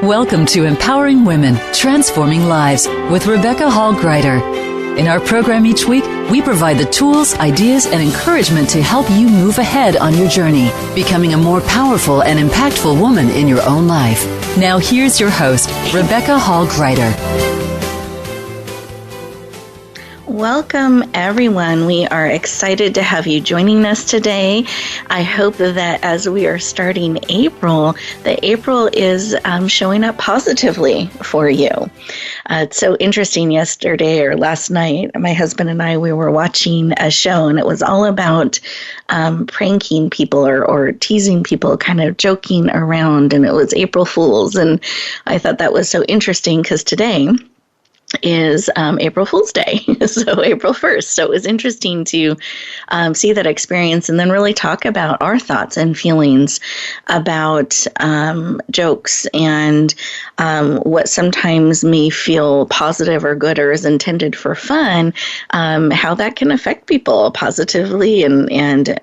Welcome to Empowering Women, Transforming Lives with Rebecca Hall-Greider. In our program each week, we provide the tools, ideas, and encouragement to help you move ahead on your journey, becoming a more powerful and impactful woman in your own life. Now here's your host, Rebecca Hall-Greider. Welcome, everyone. We are excited to have you joining us today. I hope that as we are starting April, that April is showing up positively for you. It's so interesting. Yesterday or last night, my husband and I, we were watching a show, and it was all about pranking people or teasing people, kind of joking around, and it was April Fools. And I thought that was so interesting because today is April Fool's Day, so April 1st. So it was interesting to see that experience and then really talk about our thoughts and feelings about jokes and what sometimes may feel positive or good or is intended for fun, how that can affect people positively and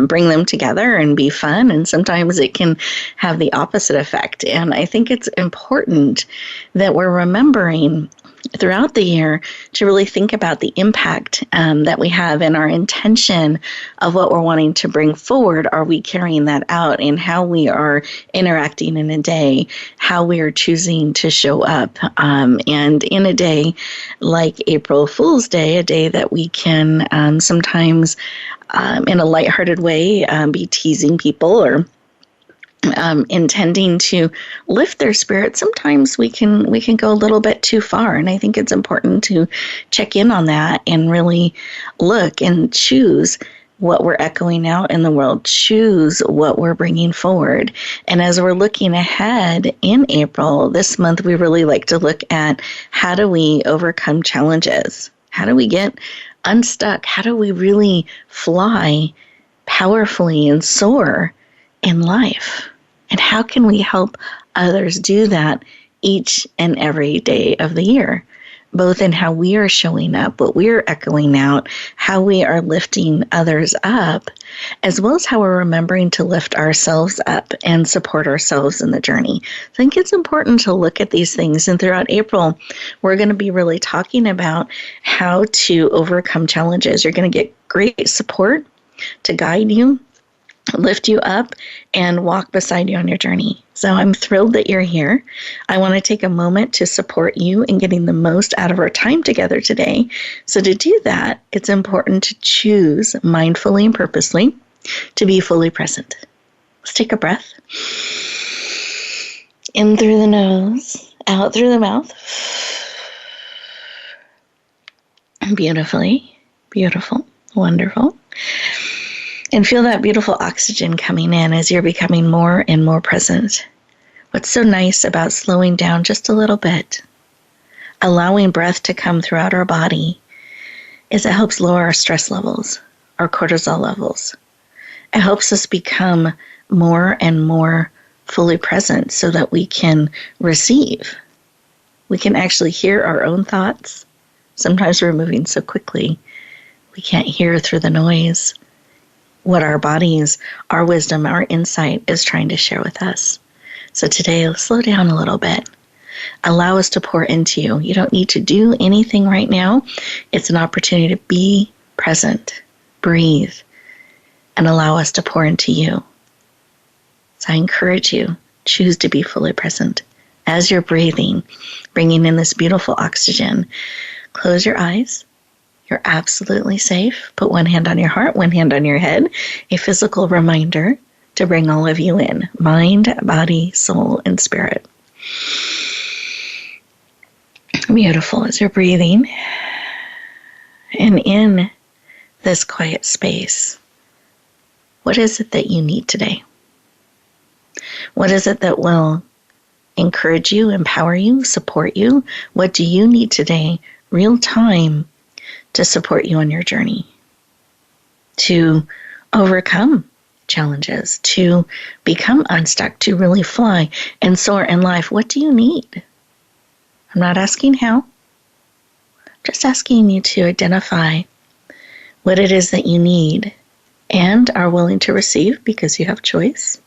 bring them together and be fun. And sometimes it can have the opposite effect. And I think it's important that we're remembering throughout the year to really think about the impact that we have and our intention of what we're wanting to bring forward. Are we carrying that out in how we are interacting in a day, how we are choosing to show up? And in a day like April Fool's Day, a day that we can sometimes in a lighthearted way be teasing people or intending to lift their spirit, sometimes we can go a little bit too far. And I think it's important to check in on that and really look and choose what we're echoing out in the world, choose what we're bringing forward. And as we're looking ahead in April, this month, we really like to look at how do we overcome challenges? How do we get unstuck? How do we really fly powerfully and soar in life? And how can we help others do that each and every day of the year, both in how we are showing up, what we're echoing out, how we are lifting others up, as well as how we're remembering to lift ourselves up and support ourselves in the journey. I think it's important to look at these things. And throughout April, we're going to be really talking about how to overcome challenges. You're going to get great support to guide you, lift you up, and walk beside you on your journey. So I'm thrilled that you're here. I want to take a moment to support you in getting the most out of our time together today. So to do that, it's important to choose mindfully and purposely to be fully present. Let's take a breath. In through the nose, out through the mouth. Beautifully, beautiful, wonderful. And feel that beautiful oxygen coming in as you're becoming more and more present. What's so nice about slowing down just a little bit, allowing breath to come throughout our body, is it helps lower our stress levels, our cortisol levels. It helps us become more and more fully present so that we can receive. We can actually hear our own thoughts. Sometimes we're moving so quickly, we can't hear through the noise what our bodies, our wisdom, our insight is trying to share with us. So today, let's slow down a little bit. Allow us to pour into you. You don't need to do anything right now. It's an opportunity to be present, breathe, and allow us to pour into you. So I encourage you, choose to be fully present. As you're breathing, bringing in this beautiful oxygen, close your eyes. You're absolutely safe. Put one hand on your heart, one hand on your head. A physical reminder to bring all of you in. Mind, body, soul, and spirit. Beautiful. As you're breathing and in this quiet space, what is it that you need today? What is it that will encourage you, empower you, support you? What do you need today, real time, to support you on your journey, to overcome challenges, to become unstuck, to really fly and soar in life? What do you need? I'm not asking how. I'm just asking you to identify what it is that you need and are willing to receive because you have choice.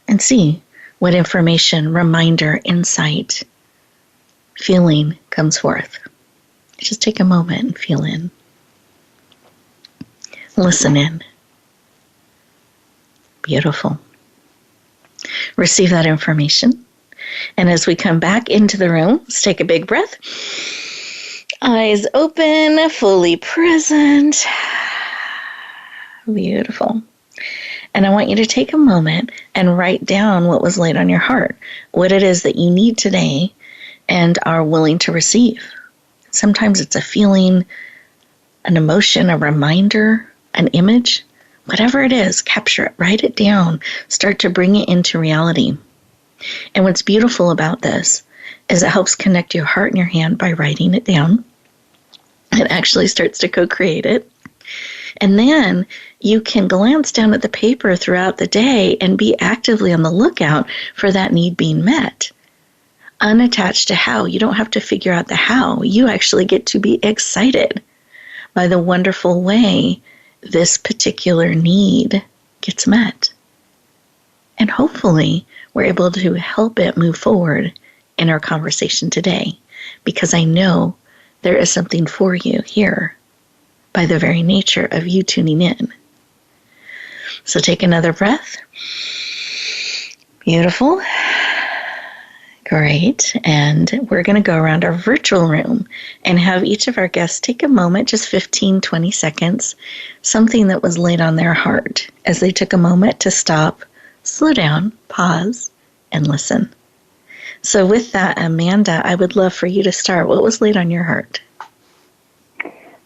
And see what information, reminder, insight, feeling comes forth. Just take a moment and feel in. Listen in. Beautiful. Receive that information. And as we come back into the room, let's take a big breath. Eyes open, fully present. Beautiful. And I want you to take a moment and write down what was laid on your heart, what it is that you need today and are willing to receive. Sometimes it's a feeling, an emotion, a reminder, an image. Whatever it is, capture it, write it down, start to bring it into reality. And what's beautiful about this is it helps connect your heart and your hand by writing it down. It actually starts to co-create it. And then you can glance down at the paper throughout the day and be actively on the lookout for that need being met. Unattached to how. You don't have to figure out the how. You actually get to be excited by the wonderful way this particular need gets met. And hopefully we're able to help it move forward in our conversation today, because I know there is something for you here by the very nature of you tuning in. So take another breath. Beautiful. Great. And we're going to go around our virtual room and have each of our guests take a moment, just 15, 20 seconds, something that was laid on their heart as they took a moment to stop, slow down, pause, and listen. So with that, Amanda, I would love for you to start. What was laid on your heart?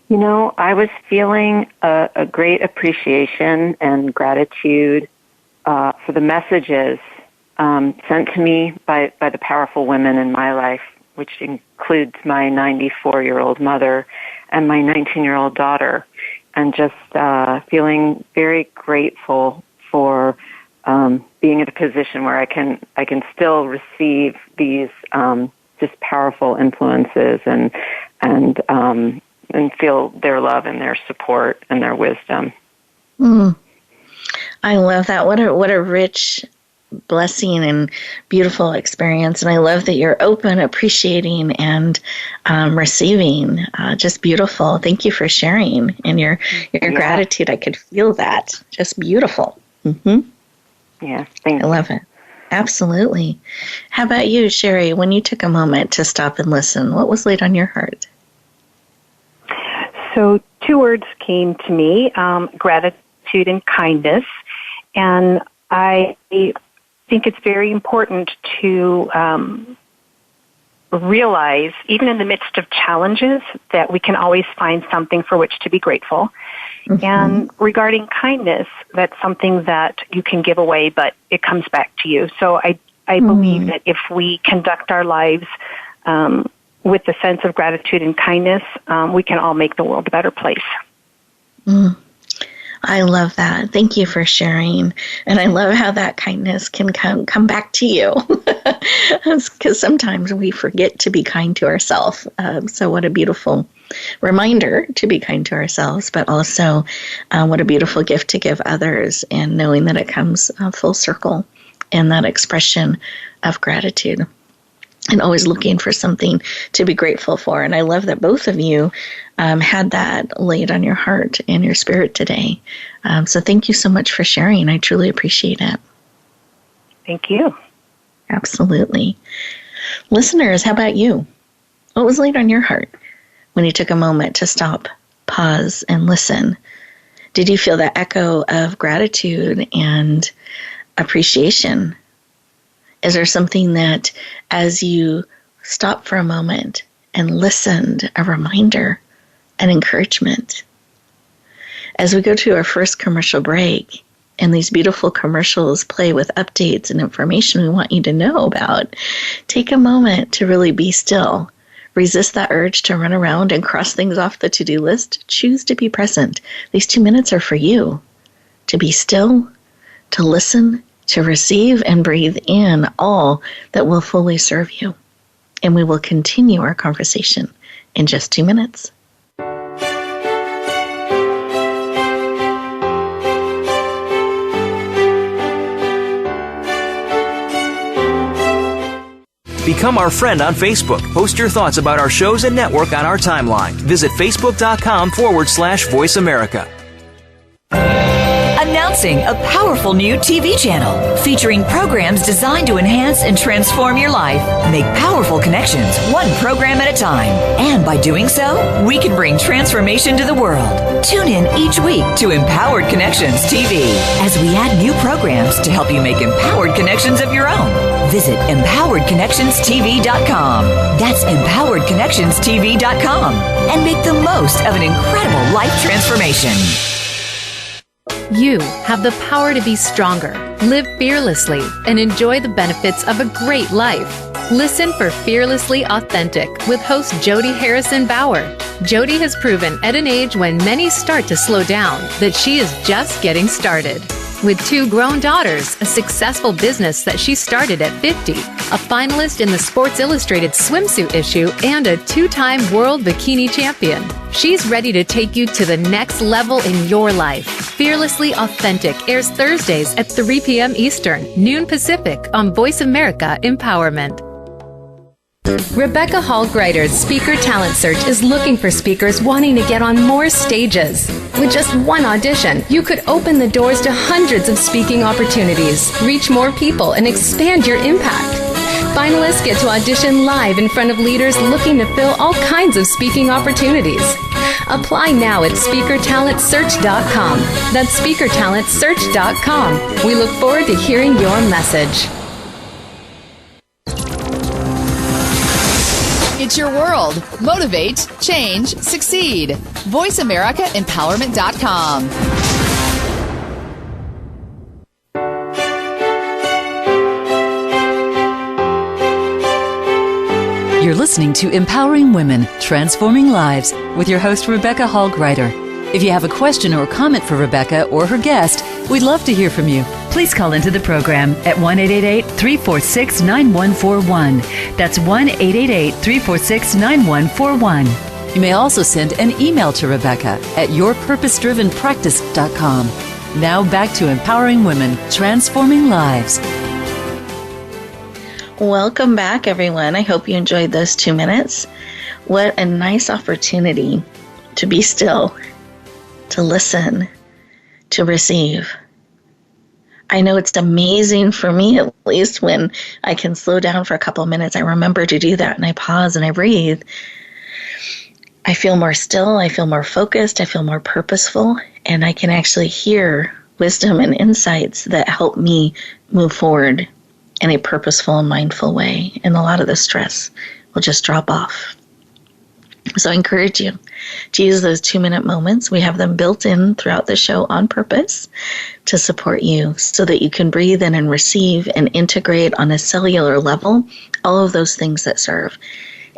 You know, I was feeling a great appreciation and gratitude for the messages sent to me by the powerful women in my life, which includes my 94-year-old mother and my 19-year-old daughter, and just feeling very grateful for being in a position where I can still receive these just powerful influences and feel their love and their support and their wisdom. I love that. What a rich blessing and beautiful experience. And I love that you're open, appreciating, and receiving. Just beautiful. Thank you for sharing and your gratitude. I could feel that. Just beautiful. Mm-hmm. Yeah, thank you. I love it. Absolutely. How about you, Sherry? When you took a moment to stop and listen, what was laid on your heart? So 2 words came to me, gratitude and kindness. And I think it's very important to realize, even in the midst of challenges, that we can always find something for which to be grateful. Mm-hmm. And regarding kindness, that's something that you can give away, but it comes back to you. So I believe that if we conduct our lives with the sense of gratitude and kindness, we can all make the world a better place. I love that. Thank you for sharing. And I love how that kindness can come back to you. Because sometimes we forget to be kind to ourselves. So what a beautiful reminder to be kind to ourselves, but also what a beautiful gift to give others, and knowing that it comes full circle in that expression of gratitude. And always looking for something to be grateful for. And I love that both of you had that laid on your heart and your spirit today. So thank you so much for sharing. I truly appreciate it. Thank you. Absolutely. Listeners, how about you? What was laid on your heart when you took a moment to stop, pause, and listen? Did you feel that echo of gratitude and appreciation? Is there something that, as you stopped for a moment and listened, a reminder, an encouragement? As we go to our first commercial break, and these beautiful commercials play with updates and information we want you to know about, take a moment to really be still. Resist that urge to run around and cross things off the to-do list. Choose to be present. These 2 minutes are for you. To be still, to listen, to receive and breathe in all that will fully serve you. And we will continue our conversation in just 2 minutes. Become our friend on Facebook. Post your thoughts about our shows and network on our timeline. Visit facebook.com/Voice America. Announcing a powerful new TV channel featuring programs designed to enhance and transform your life. Make powerful connections, one program at a time. And by doing so, we can bring transformation to the world. Tune in each week to Empowered Connections TV as we add new programs to help you make empowered connections of your own. Visit empoweredconnectionstv.com. That's empoweredconnectionstv.com. And make the most of an incredible life transformation. You have the power to be stronger, live fearlessly, and enjoy the benefits of a great life. Listen for Fearlessly Authentic with host Jody Harrison Bauer. Jody has proven at an age when many start to slow down that she is just getting started. With 2 grown daughters, a successful business that she started at 50, a finalist in the Sports Illustrated swimsuit issue, and a 2-time world bikini champion. She's ready to take you to the next level in your life. Fearlessly Authentic airs Thursdays at 3 p.m. Eastern, noon Pacific on Voice America Empowerment. Rebecca Hall-Greider's Speaker Talent Search is looking for speakers wanting to get on more stages. With just one audition, you could open the doors to hundreds of speaking opportunities, reach more people, and expand your impact. Finalists get to audition live in front of leaders looking to fill all kinds of speaking opportunities. Apply now at SpeakerTalentSearch.com. That's SpeakerTalentSearch.com. We look forward to hearing your message. It's your world. Motivate, change, succeed. VoiceAmericaEmpowerment.com. You're listening to Empowering Women, Transforming Lives with your host, Rebecca Hall-Greider. If you have a question or comment for Rebecca or her guest, we'd love to hear from you. Please call into the program at 1-888-346-9141. That's 1-888-346-9141. You may also send an email to Rebecca at yourpurposedrivenpractice.com. Now back to Empowering Women, Transforming Lives. Welcome back, everyone. I hope you enjoyed those 2 minutes. What a nice opportunity to be still, to listen, to receive. I know it's amazing for me, at least, when I can slow down for a couple of minutes. I remember to do that, and I pause and I breathe. I feel more still, I feel more focused, I feel more purposeful, and I can actually hear wisdom and insights that help me move forward in a purposeful and mindful way. And a lot of the stress will just drop off. So I encourage you to use those 2-minute moments. We have them built in throughout the show on purpose to support you so that you can breathe in and receive and integrate on a cellular level all of those things that serve,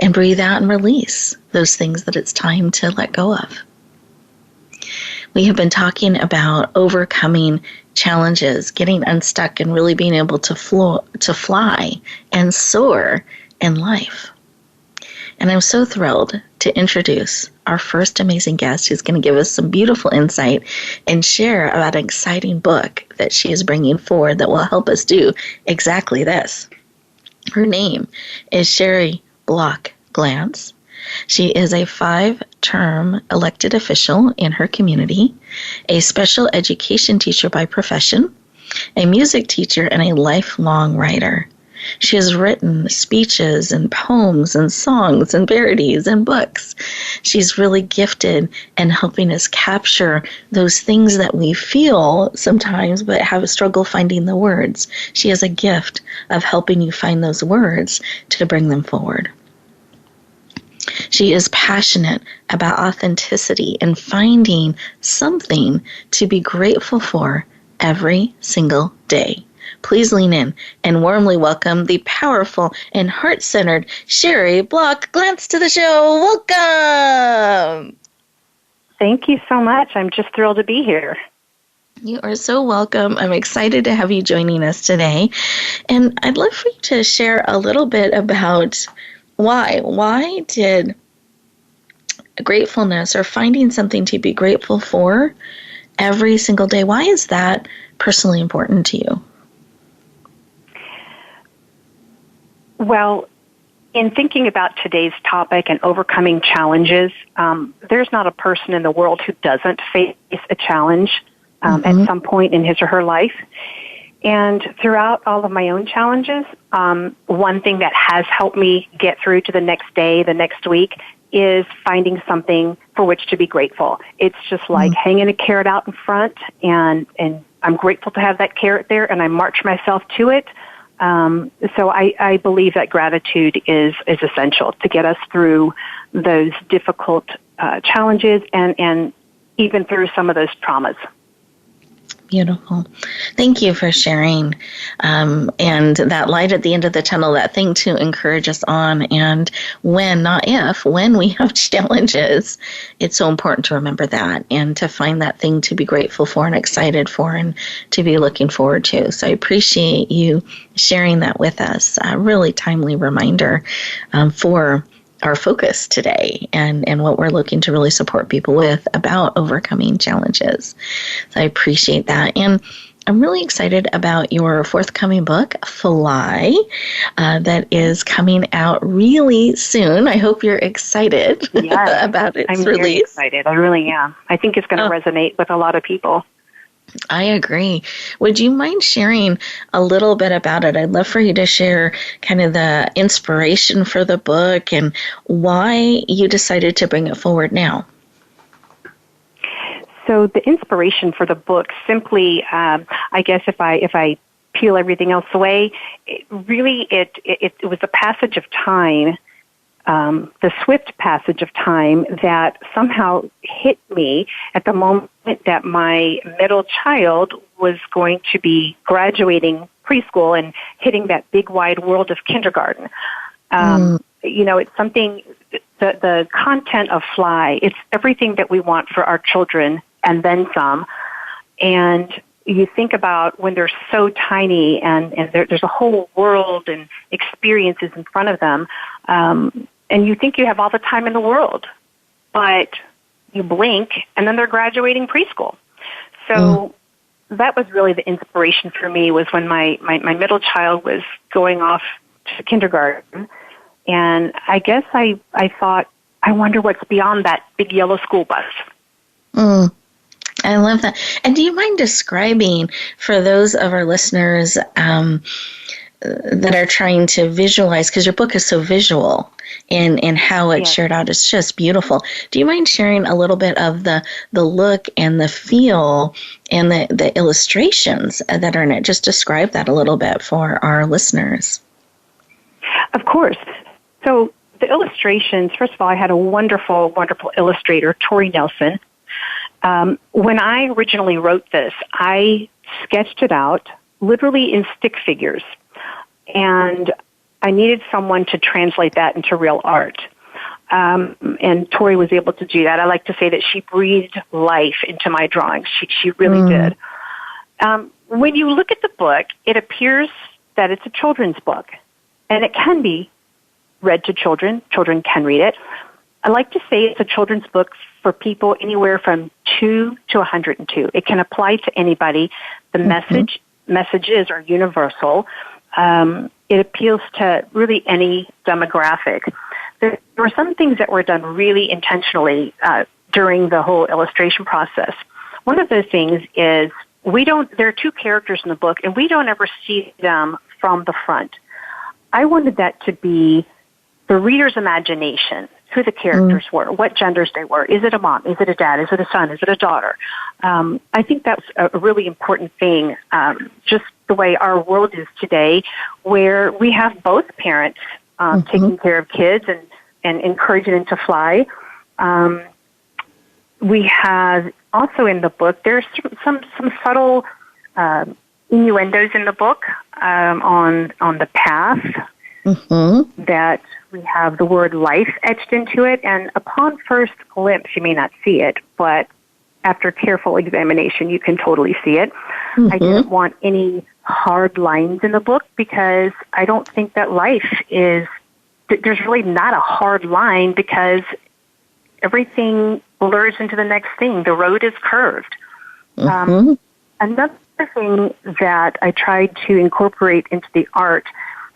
and breathe out and release those things that it's time to let go of. We have been talking about overcoming challenges, getting unstuck, and really being able to fly and soar in life. And I'm so thrilled to introduce our first amazing guest who's going to give us some beautiful insight and share about an exciting book that she is bringing forward that will help us do exactly this. Her name is Sherry Block Glantz. She is a 5-term elected official in her community, a special education teacher by profession, a music teacher, and a lifelong writer. She has written speeches and poems and songs and parodies and books. She's really gifted in helping us capture those things that we feel sometimes but have a struggle finding the words. She has a gift of helping you find those words to bring them forward. She is passionate about authenticity and finding something to be grateful for every single day. Please lean in and warmly welcome the powerful and heart-centered Sherry Block Glantz to the show. Welcome! Thank you so much. I'm just thrilled to be here. You are so welcome. I'm excited to have you joining us today. And I'd love for you to share a little bit about why. Why did gratefulness or finding something to be grateful for every single day, why is that personally important to you? Well, in thinking about today's topic and overcoming challenges, there's not a person in the world who doesn't face a challenge at some point in his or her life. And throughout all of my own challenges, one thing that has helped me get through to the next day, the next week, is finding something for which to be grateful. It's just like hanging a carrot out in front, and I'm grateful to have that carrot there, and I march myself to it. So I believe that gratitude is essential to get us through those difficult challenges and even through some of those traumas. Beautiful. Thank you for sharing. And that light at the end of the tunnel, that thing to encourage us on. And when, not if, when we have challenges, it's so important to remember that and to find that thing to be grateful for and excited for and to be looking forward to. So I appreciate you sharing that with us. A really timely reminder for our focus today and what we're looking to really support people with about overcoming challenges. So I appreciate that. And I'm really excited about your forthcoming book, Fly, that is coming out really soon. I hope you're excited about its release. I'm very excited. I really am. I think it's going to resonate with a lot of people. I agree. Would you mind sharing a little bit about it? I'd love for you to share kind of the inspiration for the book and why you decided to bring it forward now. So the inspiration for the book simply, I guess if I peel everything else away, it was a passage of time, the swift passage of time that somehow hit me at the moment that my middle child was going to be graduating preschool and hitting that big wide world of kindergarten. It's something, the content of Fly, it's everything that we want for our children and then some. And you think about when they're so tiny and there's a whole world and experiences in front of them, and you think you have all the time in the world, but you blink and then they're graduating preschool. So that was really the inspiration for me, was when my middle child was going off to kindergarten. And I guess I thought, I wonder what's beyond that big yellow school bus. I love that. And do you mind describing for those of our listeners that are trying to visualize, because your book is so visual and how it's shared out is just beautiful. Do you mind sharing a little bit of the look and the feel and the illustrations that are in it? Just describe that a little bit for our listeners. Of course. So the illustrations, first of all, I had a wonderful, wonderful illustrator, Tori Nelson. When I originally wrote this, I sketched it out literally in stick figures. And I needed someone to translate that into real art. And Tori was able to do that. I like to say that she breathed life into my drawings. She really did. When you look at the book, it appears that it's a children's book. And it can be read to children. Children can read it. I like to say it's a children's book for people anywhere from 2 to 102. It can apply to anybody. The messages are universal. It appeals to really any demographic. There were some things that were done really intentionally during the whole illustration process. One of those things is there are two characters in the book, and we don't ever see them from the front. I wanted that to be the reader's imagination, who the characters were, what genders they were. Is it a mom? Is it a dad? Is it a son? Is it a daughter? I think that's a really important thing, just the way our world is today, where we have both parents taking care of kids and encouraging them to fly. We have also in the book, there's some subtle innuendos in the book on the path that we have the word life etched into it. And upon first glimpse, you may not see it, but after careful examination, you can totally see it. I didn't want any hard lines in the book because I don't think that life is, there's really not a hard line because everything blurs into the next thing. The road is curved. Another thing that I tried to incorporate into the art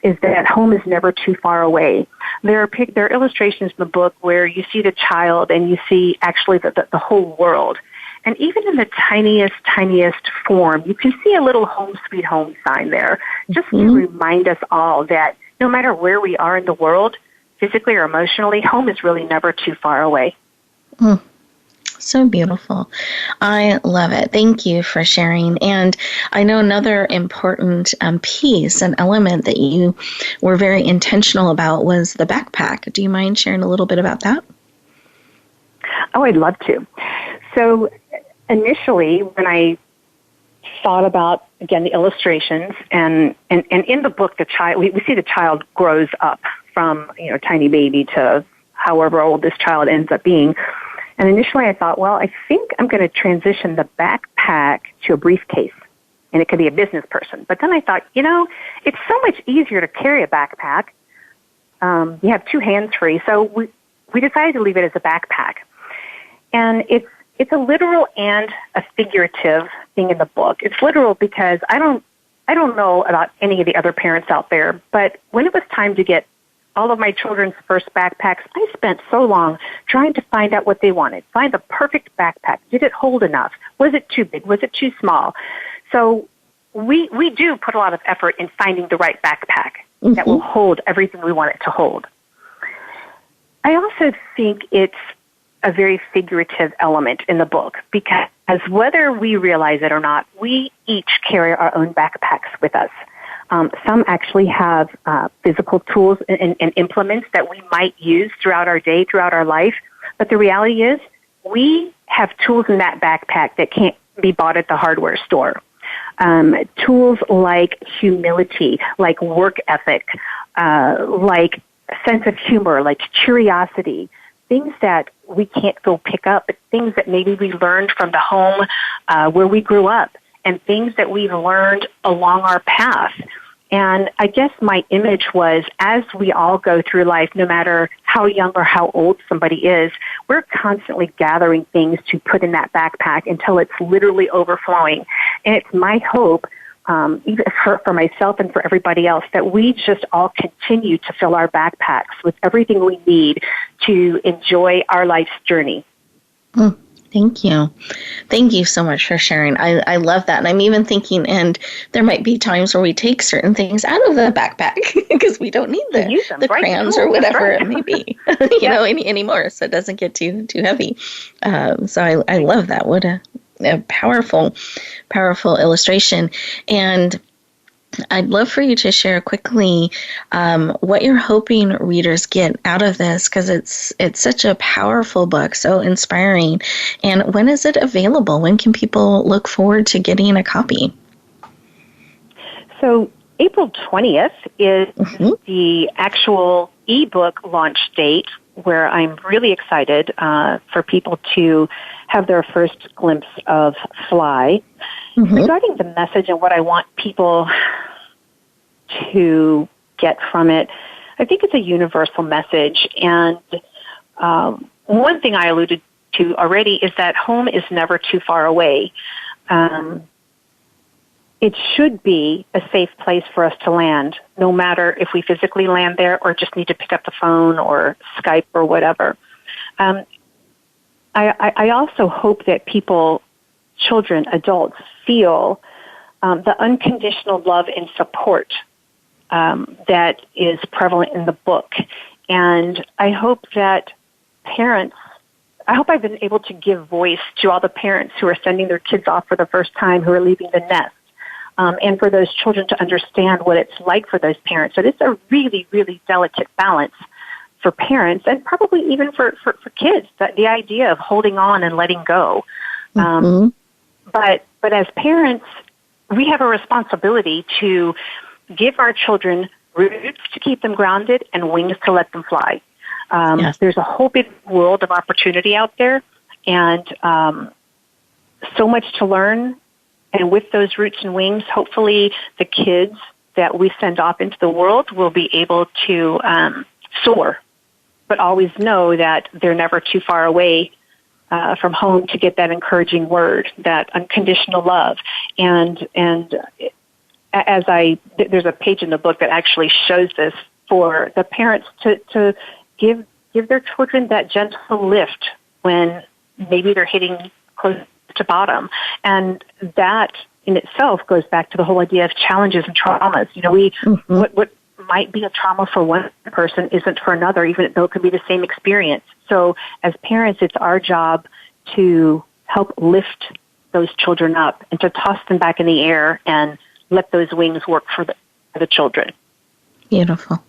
is that home is never too far away. There are illustrations in the book where you see the child and you see actually the whole world. And even in the tiniest form, you can see a little home sweet home sign there, just to remind us all that no matter where we are in the world, physically or emotionally, home is really never too far away. So beautiful. I love it. Thank you for sharing. And I know another important piece, an element that you were very intentional about was the backpack. Do you mind sharing a little bit about that? Oh, I'd love to. So initially, when I thought about, again, the illustrations, and in the book, we see the child grows up from, tiny baby to however old this child ends up being. And initially I thought, well, I think I'm going to transition the backpack to a briefcase, and it could be a business person. But then I thought, it's so much easier to carry a backpack. You have two hands free. So we decided to leave it as a backpack. And it's a literal and a figurative thing in the book. It's literal because I don't know about any of the other parents out there, but when it was time to get all of my children's first backpacks, I spent so long trying to find out what they wanted, find the perfect backpack. Did it hold enough? Was it too big? Was it too small? So we do put a lot of effort in finding the right backpack that will hold everything we want it to hold. I also think it's a very figurative element in the book because whether we realize it or not, we each carry our own backpacks with us. Some actually have physical tools and implements that we might use throughout our day, throughout our life. But the reality is we have tools in that backpack that can't be bought at the hardware store. Tools like humility, like work ethic, like sense of humor, like curiosity, things that we can't go pick up, but things that maybe we learned from the home where we grew up, and things that we've learned along our path. And I guess my image was, as we all go through life, no matter how young or how old somebody is, we're constantly gathering things to put in that backpack until it's literally overflowing. And it's my hope, even for myself and for everybody else, that we just all continue to fill our backpacks with everything we need to enjoy our life's journey. Thank you. Thank you so much for sharing. I love that. And I'm even thinking, and there might be times where we take certain things out of the backpack because we don't need the crayons or whatever it may be, anymore. So it doesn't get too heavy. So I love that. What a powerful, powerful illustration. And I'd love for you to share quickly what you're hoping readers get out of this, because it's such a powerful book, so inspiring. And when is it available? When can people look forward to getting a copy? So April 20th is the actual ebook launch date, where I'm really excited for people to have their first glimpse of Fly. Regarding the message and what I want people to get from it, I think it's a universal message. And one thing I alluded to already is that home is never too far away. It should be a safe place for us to land, no matter if we physically land there or just need to pick up the phone or Skype or whatever. I also hope that people, children, adults, feel the unconditional love and support that is prevalent in the book. And I hope that I've been able to give voice to all the parents who are sending their kids off for the first time, who are leaving the nest, and for those children to understand what it's like for those parents. So it's a really, really delicate balance for parents and probably even for kids, the idea of holding on and letting go. But as parents, we have a responsibility to give our children roots to keep them grounded and wings to let them fly. There's a whole big world of opportunity out there, and so much to learn. And with those roots and wings, hopefully the kids that we send off into the world will be able to soar, but always know that they're never too far away from home to get that encouraging word, that unconditional love. And there's a page in the book that actually shows this for the parents to give their children that gentle lift when maybe they're hitting close to bottom. And that in itself goes back to the whole idea of challenges and traumas. What might be a trauma for one person isn't for another, even though it could be the same experience. So as parents, it's our job to help lift those children up and to toss them back in the air and let those wings work for the children. Beautiful.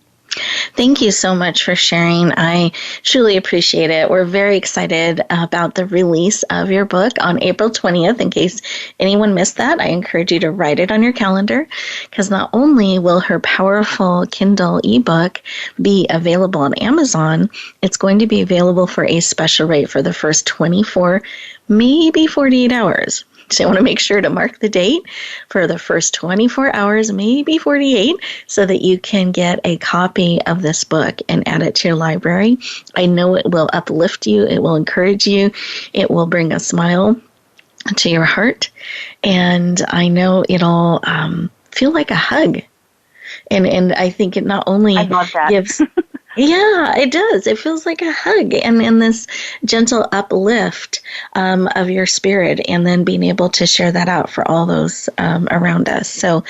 Thank you so much for sharing. I truly appreciate it. We're very excited about the release of your book on April 20th. In case anyone missed that, I encourage you to write it on your calendar, because not only will her powerful Kindle ebook be available on Amazon, it's going to be available for a special rate for the first 24, maybe 48 hours. So I want to make sure to mark the date for the first 24 hours, maybe 48, so that you can get a copy of this book and add it to your library. I know it will uplift you. It will encourage you. It will bring a smile to your heart. And I know it'll feel like a hug. And I think it not only gives... Yeah, it does. It feels like a hug and this gentle uplift of your spirit, and then being able to share that out for all those around us. So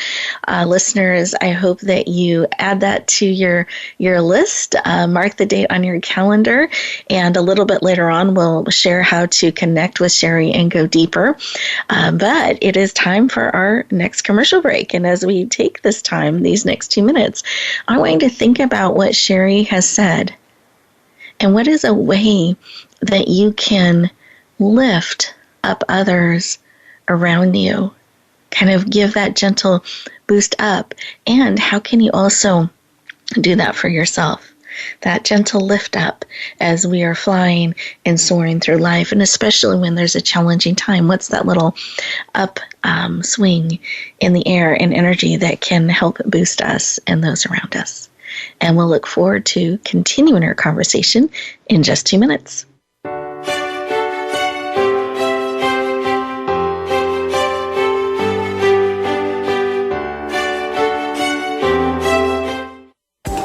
listeners, I hope that you add that to your list, mark the date on your calendar, and a little bit later on we'll share how to connect with Sherry and go deeper. But it is time for our next commercial break. And as we take this time, these next 2 minutes, I want you to think about what Sherry has said, and what is a way that you can lift up others around you, kind of give that gentle boost up, and how can you also do that for yourself, that gentle lift up as we are flying and soaring through life, and especially when there's a challenging time. What's that little up swing in the air and energy that can help boost us and those around us? And we'll look forward to continuing our conversation in just 2 minutes.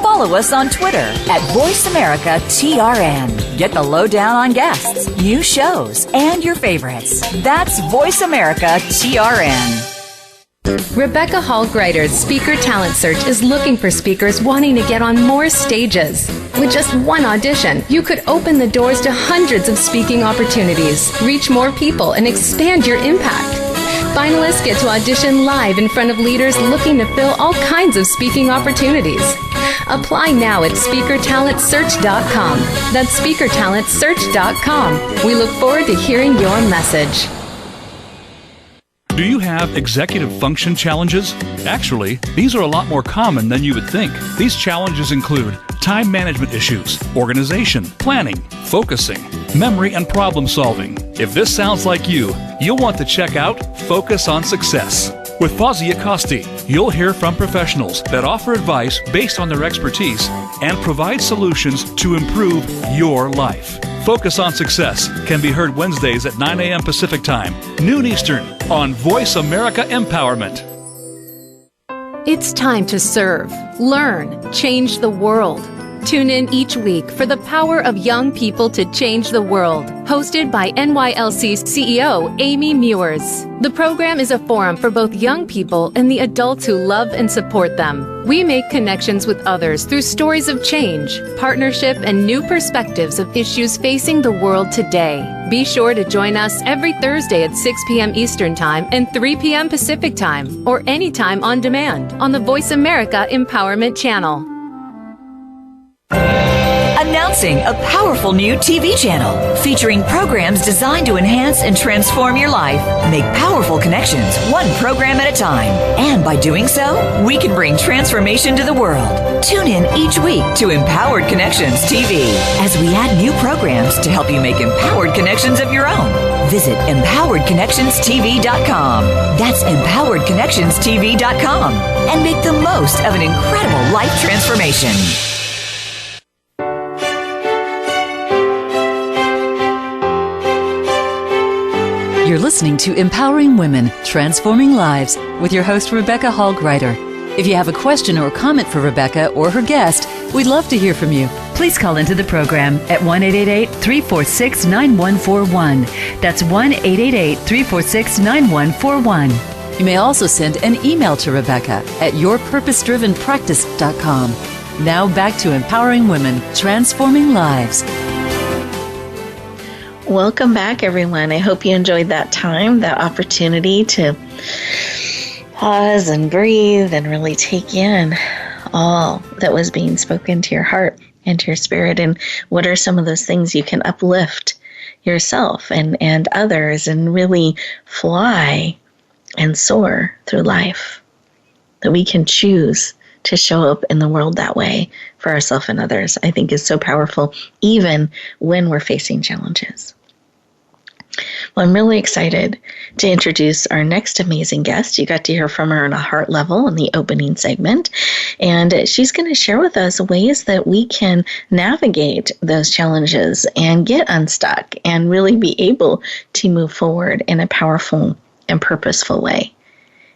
Follow us on Twitter at VoiceAmericaTRN. Get the lowdown on guests, new shows, and your favorites. That's VoiceAmericaTRN. Rebecca Hall-Greider's Speaker Talent Search is looking for speakers wanting to get on more stages. With just one audition, you could open the doors to hundreds of speaking opportunities, reach more people, and expand your impact. Finalists get to audition live in front of leaders looking to fill all kinds of speaking opportunities. Apply now at SpeakerTalentSearch.com. That's SpeakerTalentSearch.com. We look forward to hearing your message. Do you have executive function challenges? Actually, these are a lot more common than you would think. These challenges include time management issues, organization, planning, focusing, memory, and problem solving. If this sounds like you, you'll want to check out Focus on Success. With Fozzie Acosti, you'll hear from professionals that offer advice based on their expertise and provide solutions to improve your life. Focus on Success can be heard Wednesdays at 9 a.m. Pacific Time, noon Eastern, on Voice America Empowerment. It's time to serve, learn, change the world. Tune in each week for The Power of Young People to Change the World, hosted by NYLC CEO Amy Mewers. The program is a forum for both young people and the adults who love and support them. We make connections with others through stories of change, partnership, and new perspectives of issues facing the world today. Be sure to join us every Thursday at 6 p.m. Eastern Time and 3 p.m. Pacific Time, or anytime on demand on the Voice America Empowerment Channel. Announcing a powerful new TV channel featuring programs designed to enhance and transform your life. Make powerful connections, one program at a time. And by doing so, we can bring transformation to the world. Tune in each week to Empowered Connections TV as we add new programs to help you make empowered connections of your own. Visit EmpoweredConnectionsTV.com. That's EmpoweredConnectionsTV.com. And make the most of an incredible life transformation. You're listening to Empowering Women, Transforming Lives with your host, Rebecca Hall-Gruyter. If you have a question or comment for Rebecca or her guest, we'd love to hear from you. Please call into the program at 1-888-346-9141. That's 1-888-346-9141. You may also send an email to Rebecca at yourpurposedrivenpractice.com. Now back to empowering women, transforming lives. Welcome back, everyone. I hope you enjoyed that time, that opportunity to pause and breathe and really take in all that was being spoken to your heart and to your spirit, and what are some of those things you can uplift yourself and others and really fly and soar through life, that we can choose to show up in the world that way for ourselves and others, I think is so powerful, even when we're facing challenges. Well, I'm really excited to introduce our next amazing guest. You got to hear from her on a heart level in the opening segment, and she's going to share with us ways that we can navigate those challenges and get unstuck and really be able to move forward in a powerful and purposeful way.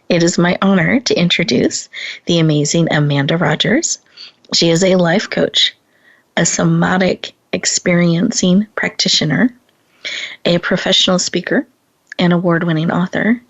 It is my honor to introduce the amazing Amanda Rogers. She is a life coach, a somatic experiencing practitioner, a professional speaker, and award-winning author.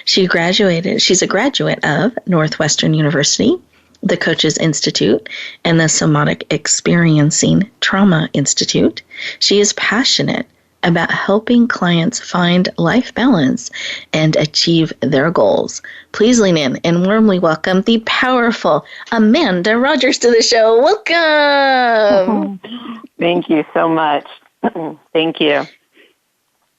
She's a graduate of Northwestern University, the Coaches Institute, and the Somatic Experiencing Trauma Institute. She is passionate about helping clients find life balance and achieve their goals. Please lean in and warmly welcome the powerful Amanda Rogers to the show. Welcome. Thank you so much. Thank you.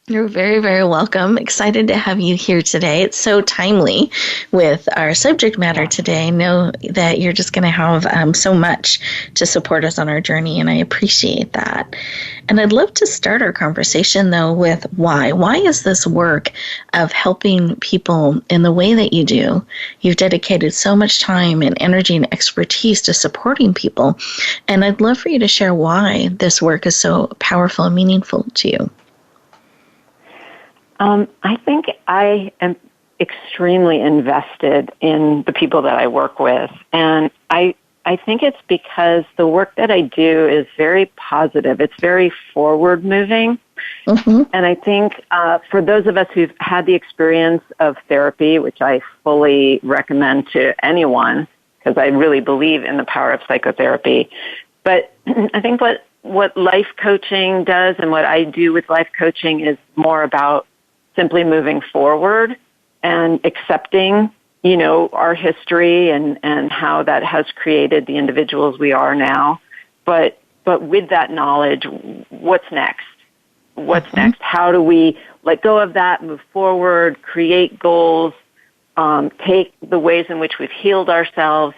You're very, very welcome. Excited to have you here today. It's so timely with our subject matter today. I know that you're just going to have so much to support us on our journey, and I appreciate that. And I'd love to start our conversation, though, with why. Why is this work of helping people in the way that you do? You've dedicated so much time and energy and expertise to supporting people, and I'd love for you to share why this work is so powerful and meaningful to you. I think I am extremely invested in the people that I work with, and I think it's because the work that I do is very positive. It's very forward-moving, and I think for those of us who've had the experience of therapy, which I fully recommend to anyone, because I really believe in the power of psychotherapy, but I think what life coaching does and what I do with life coaching is more about simply moving forward and accepting, our history and how that has created the individuals we are now. But with that knowledge, what's next? What's next? How do we let go of that, move forward, create goals, take the ways in which we've healed ourselves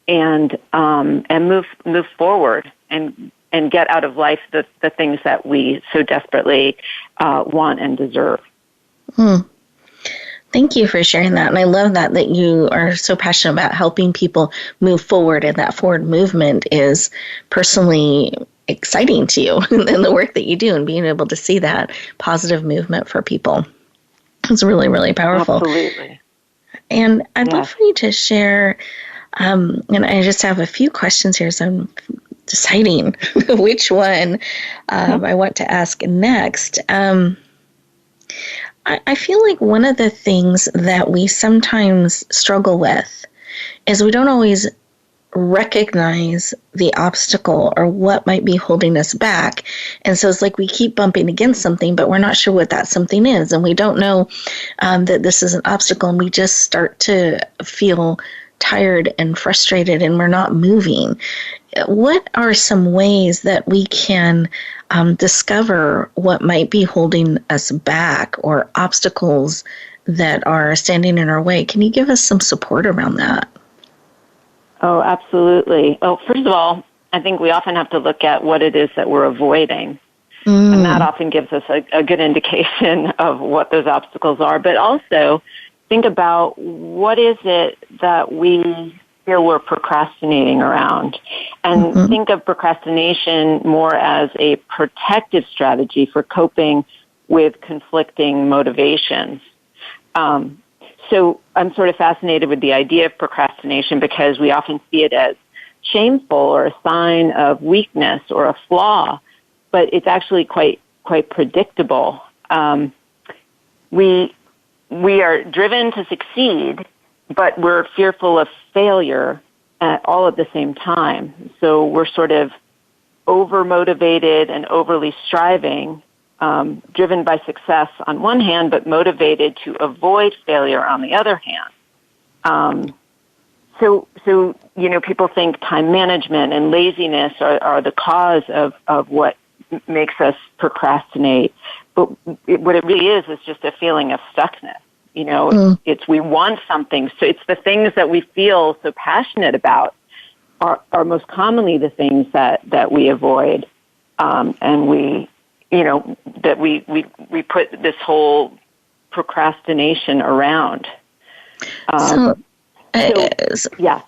and move forward and get out of life the things that we so desperately want and deserve. Thank you for sharing that. And I love that you are so passionate about helping people move forward, and that forward movement is personally exciting to you in the work that you do, and being able to see that positive movement for people. It's really, really powerful. Absolutely. And I'd love for you to share, and I just have a few questions here, so I'm deciding which one I want to ask next. I feel like one of the things that we sometimes struggle with is we don't always recognize the obstacle or what might be holding us back. And so it's like we keep bumping against something, but we're not sure what that something is. And we don't know that this is an obstacle, and we just start to feel tired and frustrated, and we're not moving. What are some ways that we can discover what might be holding us back or obstacles that are standing in our way? Can you give us some support around that? Oh, absolutely. Well, first of all, I think we often have to look at what it is that we're avoiding. And that often gives us a good indication of what those obstacles are. But also think about what is it that we feel we're procrastinating around. And think of procrastination more as a protective strategy for coping with conflicting motivations. So I'm sort of fascinated with the idea of procrastination because we often see it as shameful or a sign of weakness or a flaw, but it's actually quite predictable. We are driven to succeed, but we're fearful of failure all at the same time. So we're sort of over-motivated and overly striving, driven by success on one hand, but motivated to avoid failure on the other hand. So people think time management and laziness are the cause of what makes us procrastinate. But what it really is just a feeling of stuckness. It's we want something. So it's the things that we feel so passionate about are most commonly the things that we avoid. And we put this whole procrastination around. Yeah.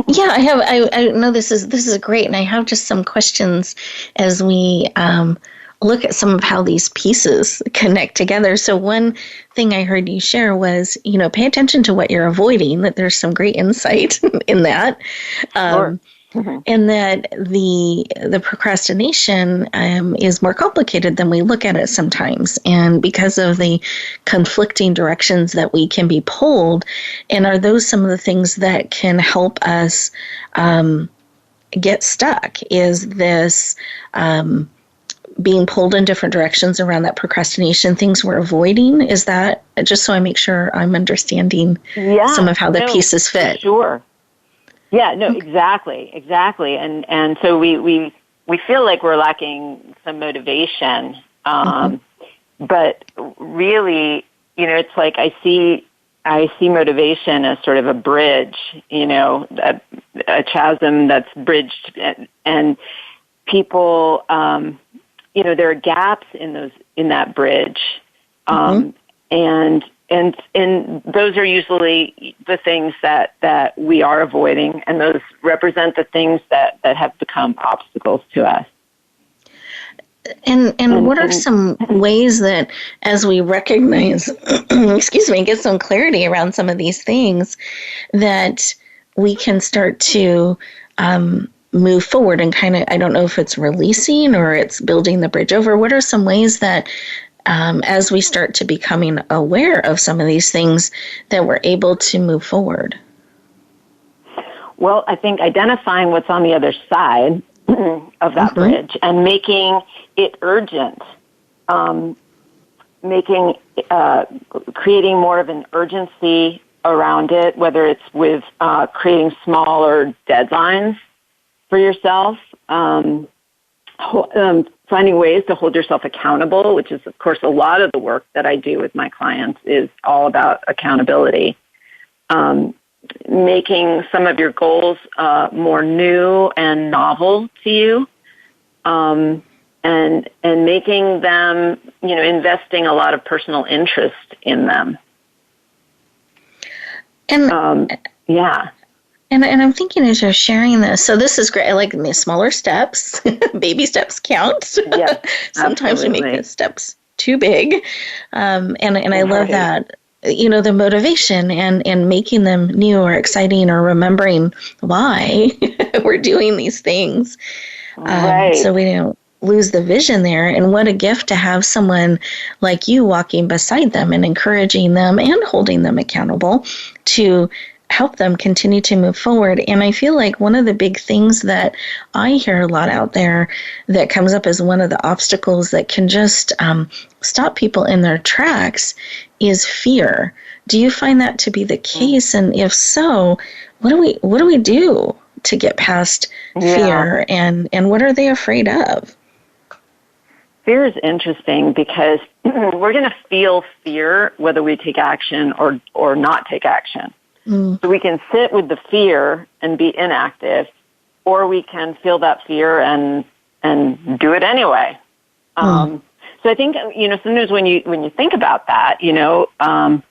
Yeah, I know this is great, and I have just some questions as we look at some of how these pieces connect together. So one thing I heard you share was, pay attention to what you're avoiding, that there's some great insight in that. Sure. And that the procrastination is more complicated than we look at it sometimes. And because of the conflicting directions that we can be pulled, and are those some of the things that can help us get stuck? Is this being pulled in different directions around that procrastination, things we're avoiding? Is that, just so I make sure I'm understanding some of how the pieces fit? Sure. Yeah, no, okay. Exactly. And so we feel like we're lacking some motivation. But really, it's like I see motivation as sort of a bridge, a chasm that's bridged, and people, there are gaps in that bridge. And those are usually the things that we are avoiding, and those represent the things that have become obstacles to us. And what are some ways that, as we recognize, get some clarity around some of these things, that we can start to move forward and kind of, I don't know if it's releasing or it's building the bridge over. What are some ways that as we start to becoming aware of some of these things, that we're able to move forward? Well, I think identifying what's on the other side of that bridge and making it urgent, creating more of an urgency around it, whether it's with creating smaller deadlines for yourself, finding ways to hold yourself accountable, which is, of course, a lot of the work that I do with my clients is all about accountability. Making some of your goals more new and novel to you, and making them, investing a lot of personal interest in them. And And I'm thinking as you're sharing this, so this is great. I like the smaller steps. Baby steps count. Yes, sometimes we make the steps too big. And I love that, the motivation and making them new or exciting or remembering why we're doing these things. So we don't lose the vision there. And what a gift to have someone like you walking beside them and encouraging them and holding them accountable to help them continue to move forward. And I feel like one of the big things that I hear a lot out there that comes up as one of the obstacles that can just stop people in their tracks is fear. Do you find that to be the case? And if so, what do we do to get past fear, and what are they afraid of? Fear is interesting because we're going to feel fear whether we take action or not take action. So we can sit with the fear and be inactive, or we can feel that fear and do it anyway. So I think, sometimes when you think about that, you can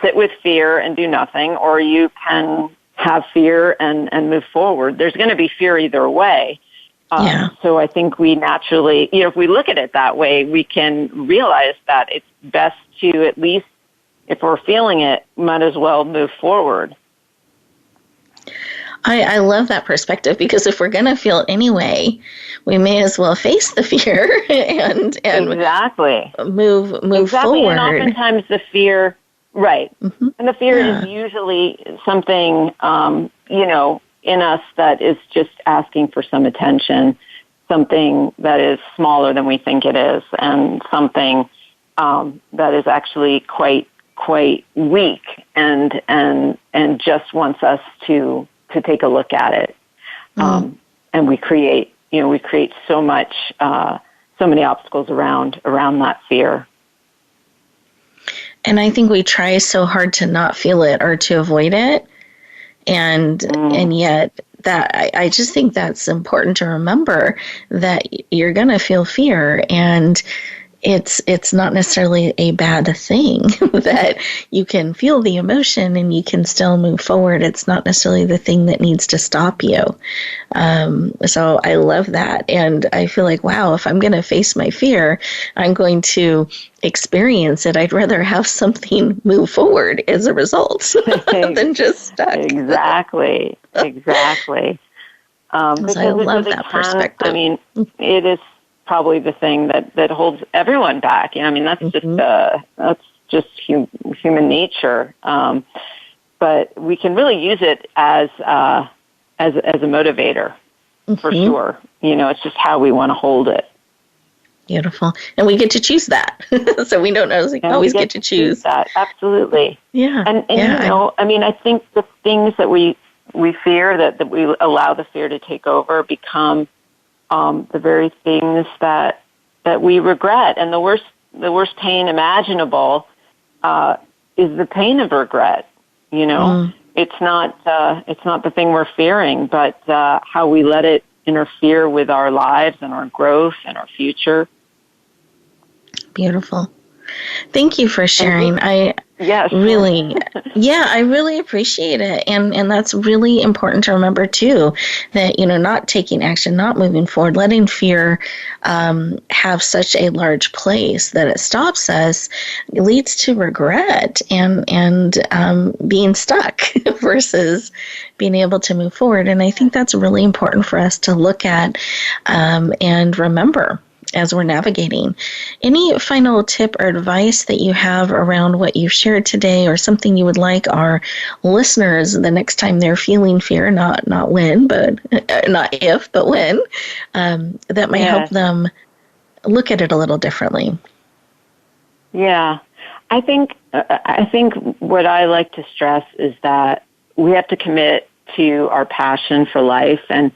sit with fear and do nothing, or you can have fear and move forward. There's going to be fear either way. So I think we naturally, if we look at it that way, we can realize that it's best to at least if we're feeling it, might as well move forward. I love that perspective, because if we're going to feel anyway, we may as well face the fear and exactly move exactly. forward. And oftentimes the fear, right, and the fear is usually something, in us that is just asking for some attention, something that is smaller than we think it is, and something that is actually quite weak and just wants us to take a look at it. And we create so much, so many obstacles around that fear. And I think we try so hard to not feel it or to avoid it. And yet that I just think that's important to remember, that you're going to feel fear, and it's not necessarily a bad thing that you can feel the emotion and you can still move forward. It's not necessarily the thing that needs to stop you. So I love that. And I feel like, wow, if I'm going to face my fear, I'm going to experience it. I'd rather have something move forward as a result than just stuck. Exactly. So I love that perspective. I mean, it is probably the thing that holds everyone back. I mean, that's just human nature. But we can really use it as a motivator, for sure. It's just how we want to hold it. Beautiful. And we get to choose that. So we don't always get to choose that. Absolutely. Yeah. And I think the things that we fear, that we allow the fear to take over, become the very things that we regret. And the worst pain imaginable is the pain of regret. It's not the thing we're fearing, but how we let it interfere with our lives and our growth and our future. Beautiful. Thank you for sharing. I really appreciate it. And that's really important to remember too, that, not taking action, not moving forward, letting fear have such a large place that it stops us, leads to regret and being stuck versus being able to move forward. And I think that's really important for us to look at and remember as we're navigating. Any final tip or advice that you have around what you've shared today, or something you would like our listeners, the next time they're feeling fear, not when, but not if, but when, that might help them look at it a little differently? Yeah. I think what I like to stress is that we have to commit to our passion for life, and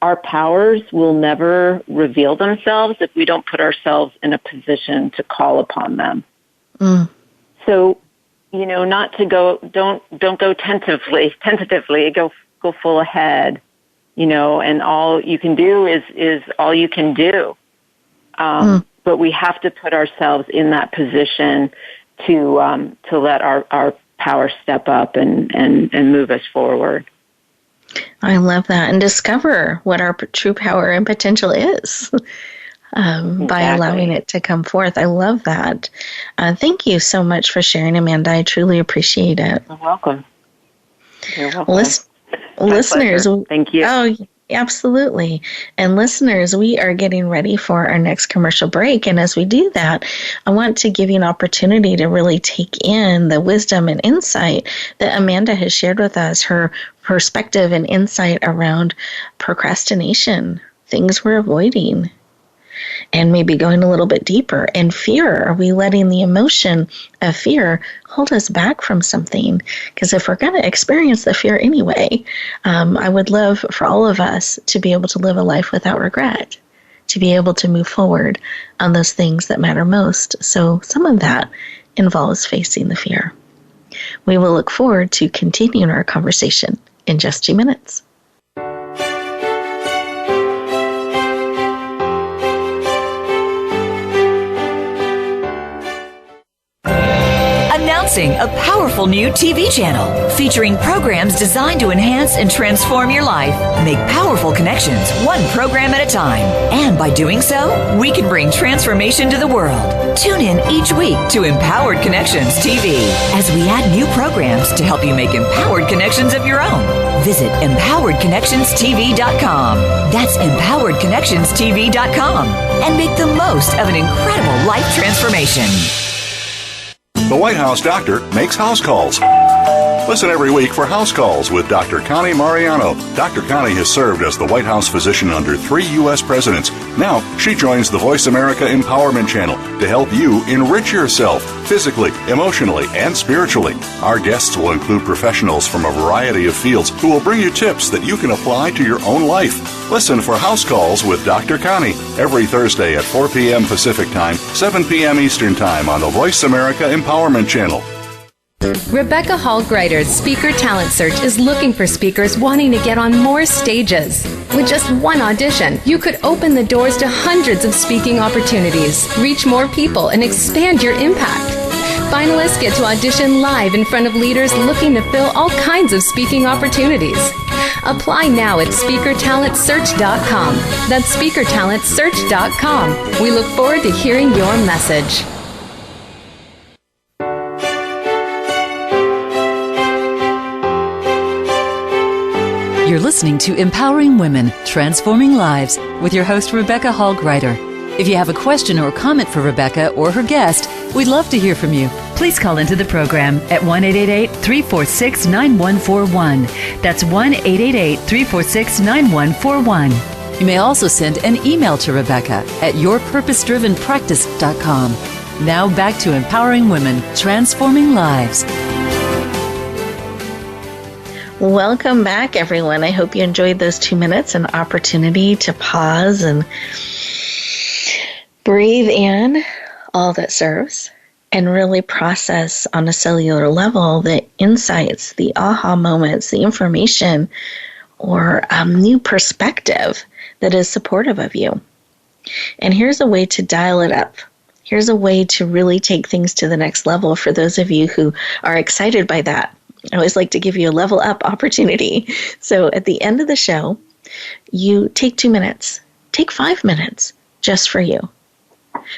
our powers will never reveal themselves if we don't put ourselves in a position to call upon them. So, not to don't go tentatively, go full ahead, and all you can do is all you can do. But we have to put ourselves in that position to let our power step up and move us forward. I love that. And discover what our true power and potential is by allowing it to come forth. I love that. Thank you so much for sharing, Amanda. I truly appreciate it. You're welcome. Listeners, thank you. Oh, absolutely. And listeners, we are getting ready for our next commercial break. And as we do that, I want to give you an opportunity to really take in the wisdom and insight that Amanda has shared with us, her perspective and insight around procrastination, things we're avoiding, and maybe going a little bit deeper. And fear, are we letting the emotion of fear hold us back from something? Because if we're going to experience the fear anyway, I would love for all of us to be able to live a life without regret, to be able to move forward on those things that matter most. So some of that involves facing the fear. We will look forward to continuing our conversation in just 2 minutes. Introducing a powerful new TV channel featuring programs designed to enhance and transform your life. Make powerful connections, one program at a time. And by doing so, we can bring transformation to the world. Tune in each week to Empowered Connections TV as we add new programs to help you make empowered connections of your own. Visit empoweredconnectionstv.com. That's empoweredconnectionstv.com. And make the most of an incredible life transformation. The White House doctor makes house calls. Listen every week for House Calls with Dr. Connie Mariano. Dr. Connie has served as the White House physician under 3 U.S. presidents. Now, she joins the Voice America Empowerment Channel to help you enrich yourself physically, emotionally, and spiritually. Our guests will include professionals from a variety of fields who will bring you tips that you can apply to your own life. Listen for House Calls with Dr. Connie every Thursday at 4 p.m. Pacific Time, 7 p.m. Eastern Time on the Voice America Empowerment Channel. Rebecca Hall-Greider's Speaker Talent Search is looking for speakers wanting to get on more stages. With just one audition, you could open the doors to hundreds of speaking opportunities, reach more people, and expand your impact. Finalists get to audition live in front of leaders looking to fill all kinds of speaking opportunities. Apply now at SpeakerTalentSearch.com. That's SpeakerTalentSearch.com. We look forward to hearing your message. You're listening to Empowering Women, Transforming Lives with your host, Rebecca Hall-Greider. If you have a question or comment for Rebecca or her guest, we'd love to hear from you. Please call into the program at 1-888-346-9141. That's 1-888-346-9141. You may also send an email to Rebecca at yourpurposedrivenpractice.com. Now back to Empowering Women, Transforming Lives. Welcome back, everyone. I hope you enjoyed those 2 minutes, an opportunity to pause and breathe in all that serves and really process on a cellular level the insights, the aha moments, the information, or new perspective that is supportive of you. And here's a way to dial it up. Here's a way to really take things to the next level for those of you who are excited by that. I always like to give you a level up opportunity. So at the end of the show, you take 2 minutes, take 5 minutes just for you.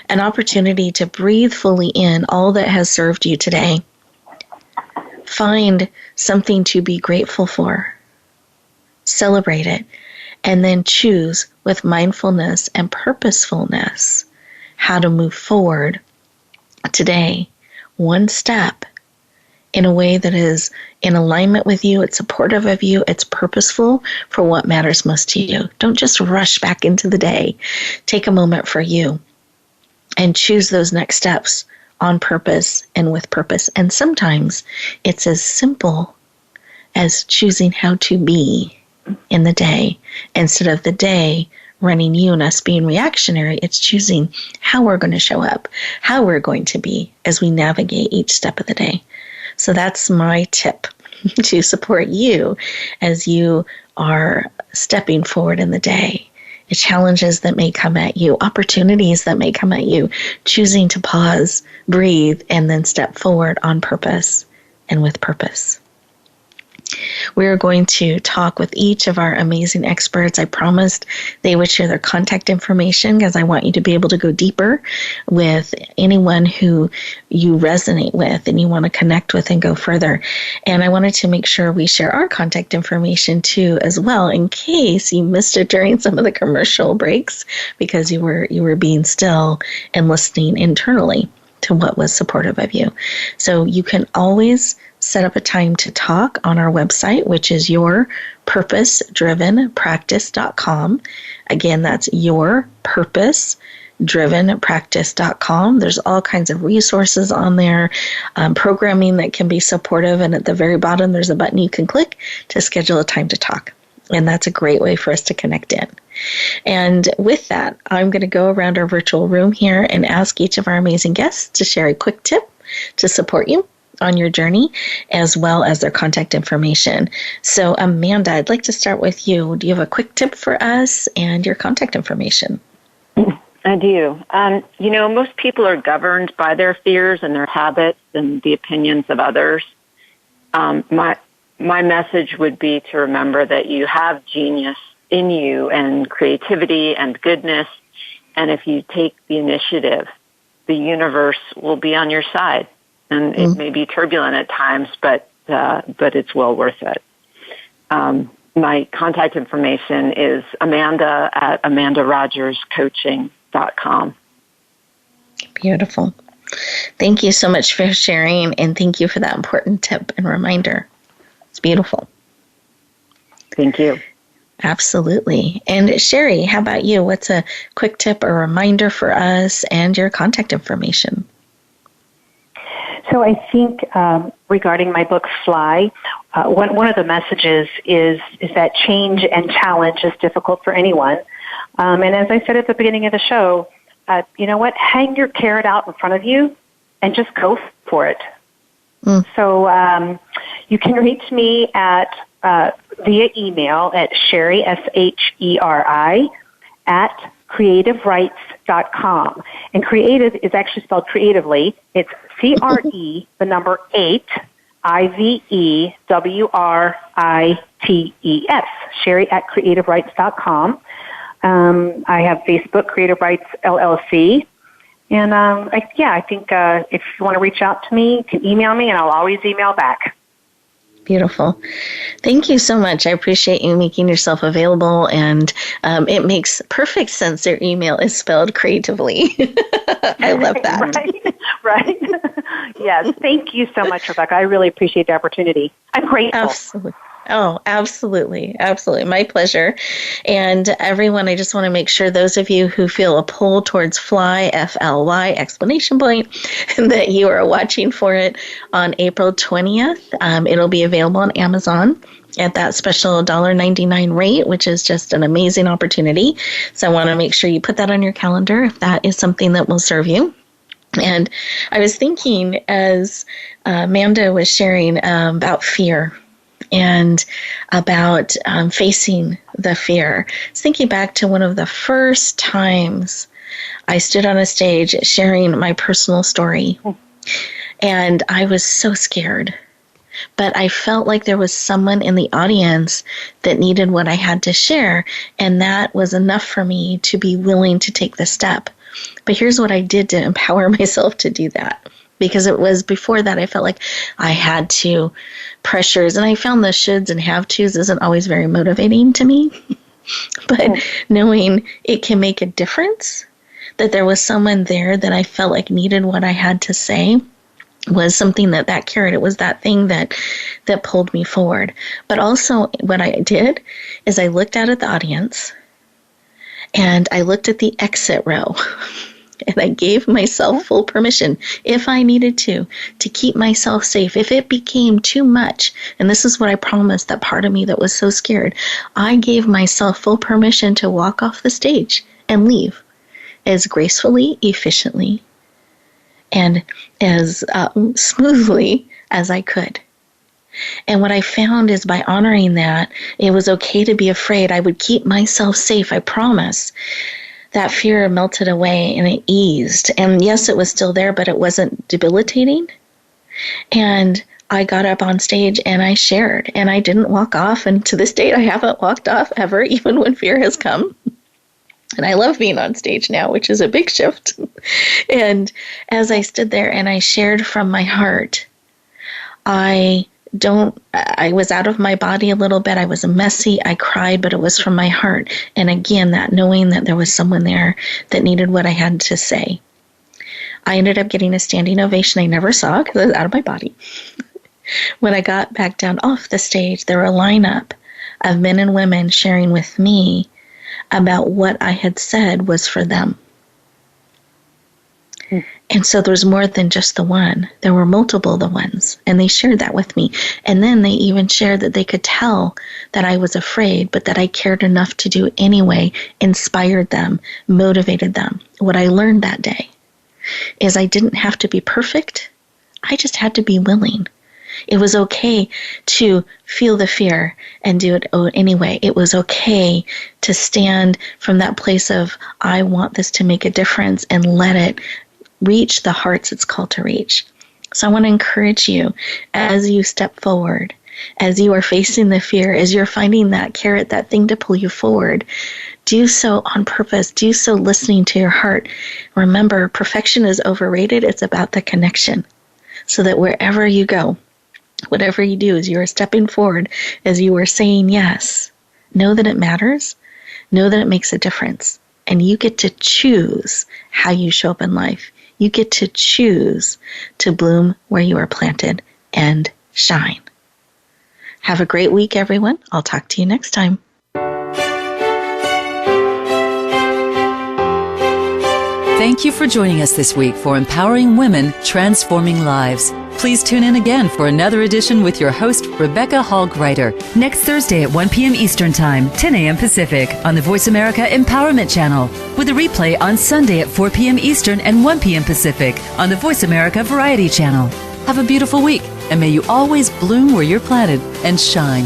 An opportunity to breathe fully in all that has served you today. Find something to be grateful for. Celebrate it. And then choose with mindfulness and purposefulness how to move forward today, one step, in a way that is in alignment with you, it's supportive of you, it's purposeful for what matters most to you. Don't just rush back into the day. Take a moment for you and choose those next steps on purpose and with purpose. And sometimes it's as simple as choosing how to be in the day instead of the day running you and us being reactionary. It's choosing how we're going to show up, how we're going to be as we navigate each step of the day. So that's my tip to support you as you are stepping forward in the day. The challenges that may come at you, opportunities that may come at you, choosing to pause, breathe, and then step forward on purpose and with purpose. We are going to talk with each of our amazing experts. I promised they would share their contact information because I want you to be able to go deeper with anyone who you resonate with and you want to connect with and go further. And I wanted to make sure we share our contact information too as well in case you missed it during some of the commercial breaks because you were being still and listening internally to what was supportive of you. So you can always set up a time to talk on our website, which is yourpurposedrivenpractice.com. Again, that's yourpurposedrivenpractice.com. There's all kinds of resources on there, programming that can be supportive. And at the very bottom, there's a button you can click to schedule a time to talk. And that's a great way for us to connect in. And with that, I'm going to go around our virtual room here and ask each of our amazing guests to share a quick tip to support you on your journey, as well as their contact information. So Amanda, I'd like to start with you. Do you have a quick tip for us and your contact information? I do. Most people are governed by their fears and their habits and the opinions of others. My message would be to remember that you have genius in you and creativity and goodness, and if you take the initiative, the universe will be on your side. And it may be turbulent at times, but it's well worth it. My contact information is Amanda at AmandaRogersCoaching.com. Beautiful. Thank you so much for sharing, and thank you for that important tip and reminder. It's beautiful. Thank you. Absolutely. And Sherry, how about you? What's a quick tip or reminder for us and your contact information? So I think regarding my book, Fly, one of the messages is that change and challenge is difficult for anyone. And as I said at the beginning of the show, you know what? Hang your carrot out in front of you and just go for it. So you can reach me at via email at Sherry, SHERI, at creativerights.com. And creative is actually spelled creatively. It's CRE, the number 8, IVEWRITES, Sherry at creativerights.com. I have Facebook, Creative Rights LLC. And I think if you want to reach out to me, you can email me, and I'll always email back. Beautiful. Thank you so much. I appreciate you making yourself available, and it makes perfect sense. Your email is spelled creatively. I love that. Right. Yes. Thank you so much, Rebecca. I really appreciate the opportunity. I'm grateful. Absolutely. Oh, absolutely. Absolutely. My pleasure. And everyone, I just want to make sure those of you who feel a pull towards Fly, FLY, exclamation point, that you are watching for it on April 20th. It'll be available on Amazon at that special $1.99 rate, which is just an amazing opportunity. So I want to make sure you put that on your calendar if that is something that will serve you. And I was thinking as Amanda was sharing about fear, and about facing the fear. I was thinking back to one of the first times I stood on a stage sharing my personal story. And I was so scared. But I felt like there was someone in the audience that needed what I had to share. And that was enough for me to be willing to take the step. But here's what I did to empower myself to do that. Because it was before that I felt like I had to pressures, and I found the shoulds and have tos isn't always very motivating to me. But knowing it can make a difference, that there was someone there that I felt like needed what I had to say, was something that carrot, it was that thing that pulled me forward. But also what I did is I looked out at the audience and I looked at the exit row. And I gave myself full permission, if I needed to keep myself safe. If it became too much, and this is what I promised that part of me that was so scared, I gave myself full permission to walk off the stage and leave as gracefully, efficiently, and as smoothly as I could. And what I found is by honoring that, it was okay to be afraid. I would keep myself safe, I promise. That fear melted away and it eased. And yes, it was still there, but it wasn't debilitating. And I got up on stage and I shared, and I didn't walk off. And to this date, I haven't walked off ever, even when fear has come. And I love being on stage now, which is a big shift. And as I stood there and I shared from my heart, I was out of my body a little bit. I was messy. I cried, but it was from my heart. And again, that knowing that there was someone there that needed what I had to say. I ended up getting a standing ovation I never saw because I was out of my body. When I got back down off the stage, there were a lineup of men and women sharing with me about what I had said was for them. And so there was more than just the one. There were multiple the ones. And they shared that with me. And then they even shared that they could tell that I was afraid, but that I cared enough to do anyway, inspired them, motivated them. What I learned that day is I didn't have to be perfect. I just had to be willing. It was okay to feel the fear and do it anyway. It was okay to stand from that place of, I want this to make a difference, and let it reach the hearts it's called to reach. So I want to encourage you as you step forward, as you are facing the fear, as you're finding that carrot, that thing to pull you forward, do so on purpose. Do so listening to your heart. Remember, perfection is overrated. It's about the connection. So that wherever you go, whatever you do, as you are stepping forward, as you are saying yes, know that it matters. Know that it makes a difference. And you get to choose how you show up in life. You get to choose to bloom where you are planted and shine. Have a great week, everyone. I'll talk to you next time. Thank you for joining us this week for Empowering Women, Transforming Lives. Please tune in again for another edition with your host, Rebecca Hall-Griter, next Thursday at 1 p.m. Eastern Time, 10 a.m. Pacific, on the Voice America Empowerment Channel, with a replay on Sunday at 4 p.m. Eastern and 1 p.m. Pacific on the Voice America Variety Channel. Have a beautiful week, and may you always bloom where you're planted and shine.